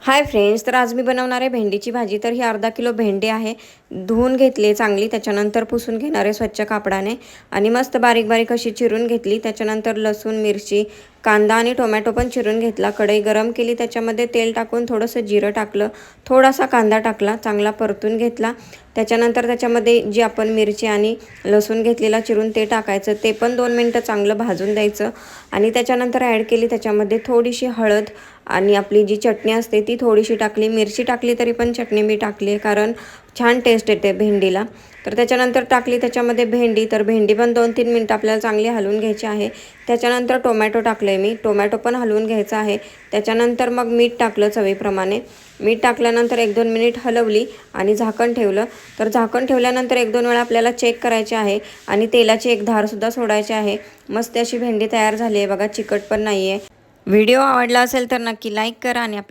Hi friends, तर आज मी बनवणार आहे भेंडीची भाजी। तर ही अर्धा किलो भेंडी आहे, धुवून घेतली चांगली, त्याच्यानंतर पुसून घेणार आहे स्वच्छ कापडाने आणि मस्त बारीक बारीक अशी चिरून घेतली। त्याच्यानंतर लसूण, मिरची, कांदा आणि टोमॅटो पण चिरून घेतला। कढई गरम केली, त्याच्यामध्ये तेल टाकून थोडंसं जिरं टाकलं, थोडासा कांदा टाकला, चांगला परतून घेतला। त्याच्यानंतर त्याच्यामध्ये जी आपण मिरची आणि लसूण घेतलेला चिरून ते टाकायचं, ते पण 2 मिनिटं चांगलं भाजून द्यायचं आणि त्याच्यानंतर ॲड केली त्याच्यामध्ये थोडीशी हळद आणि आपली जी चटणी असते ती थोडीशी टाकली। मिरची टाकली तरी पण चटणी मी टाकली कारण छान टेस्ट येते भेंडीला। तर त्याच्यानंतर टाकली त्याच्यामध्ये भेंडी, तर भेंडी पण 2-3 मिनिटं आपल्याला चांगली हलवून घ्यायची आहे। त्याच्यानंतर टोमॅटो टाकले मी, टोमॅटो पण हलवून घ्यायचा आहे। त्याच्यानंतर मग मीठ टाकलं चवीप्रमाणे। मीठ टाकल्यानंतर 1-2 मिनिट हलवली आणि झाकण ठेवलं। तर झाकण ठेवल्यानंतर 1-2 वेळा आपल्याला चेक करायचे आहे आणि तेलाची एक धारसुद्धा सोडायची आहे। मस्त अशी भेंडी तयार झाली आहे बघा, चिकट पण नाही आहे। व्हिडिओ आवडला असेल तर नक्की लाईक करा आणि आपल्या